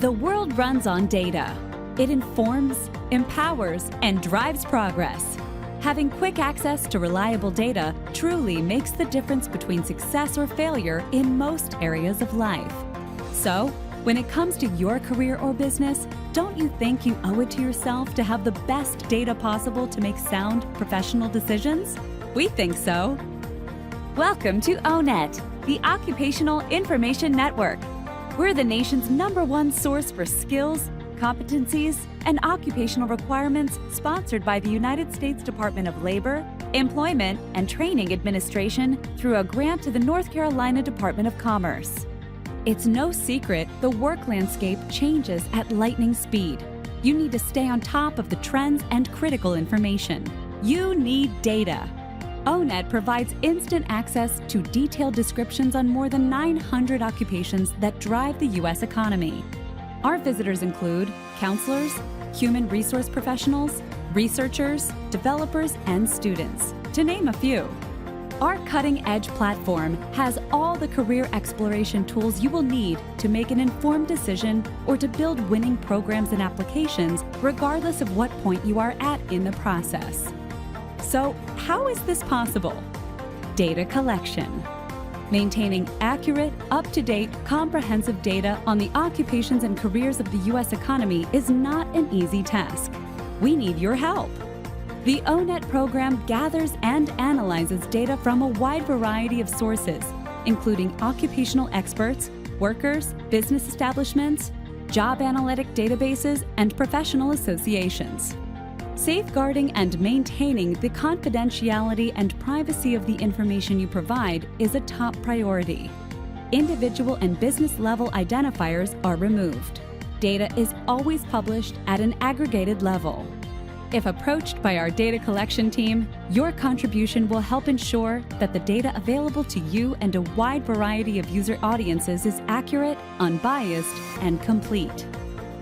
The world runs on data. It informs, empowers, and drives progress. Having quick access to reliable data truly makes the difference between success or failure in most areas of life. So, when it comes to your career or business, don't you think you owe it to yourself to have the best data possible to make sound, professional decisions? We think so. Welcome to ONET, the Occupational Information Network. We're the nation's #1 source for skills, competencies, and occupational requirements, sponsored by the United States Department of Labor, Employment, and Training Administration through a grant to the North Carolina Department of Commerce. It's no secret the work landscape changes at lightning speed. You need to stay on top of the trends and critical information. You need data. ONET provides instant access to detailed descriptions on more than 900 occupations that drive the U.S. economy. Our visitors include counselors, human resource professionals, researchers, developers, and students, to name a few. Our cutting-edge platform has all the career exploration tools you will need to make an informed decision or to build winning programs and applications, regardless of what point you are at in the process. So, how is this possible? Data collection. Maintaining accurate, up-to-date, comprehensive data on the occupations and careers of the U.S. economy is not an easy task. We need your help. The ONET program gathers and analyzes data from a wide variety of sources, including occupational experts, workers, business establishments, job analytic databases, and professional associations. Safeguarding and maintaining the confidentiality and privacy of the information you provide is a top priority. Individual and business level identifiers are removed. Data is always published at an aggregated level. If approached by our data collection team, your contribution will help ensure that the data available to you and a wide variety of user audiences is accurate, unbiased, and complete.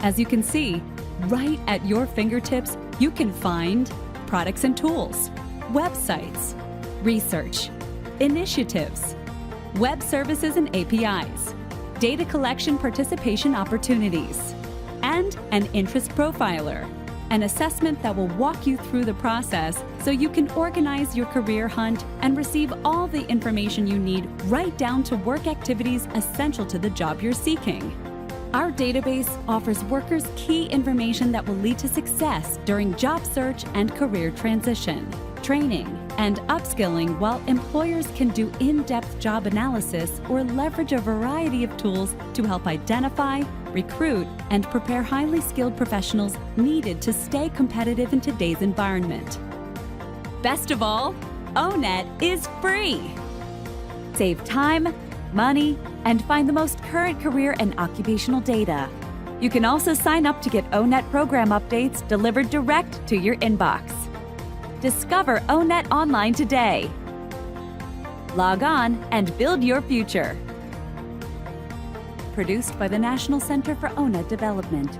As you can see, right at your fingertips, you can find products and tools, websites, research, initiatives, web services and APIs, data collection participation opportunities, and an interest profiler, an assessment that will walk you through the process so you can organize your career hunt and receive all the information you need right down to work activities essential to the job you're seeking. Our database offers workers key information that will lead to success during job search and career transition, training, and upskilling, while employers can do in-depth job analysis or leverage a variety of tools to help identify, recruit, and prepare highly skilled professionals needed to stay competitive in today's environment. Best of all, ONET is free. Save time, money, and find the most current career and occupational data. You can also sign up to get ONET program updates delivered direct to your inbox. Discover ONET online today. Log on and build your future. Produced by the National Center for ONET Development.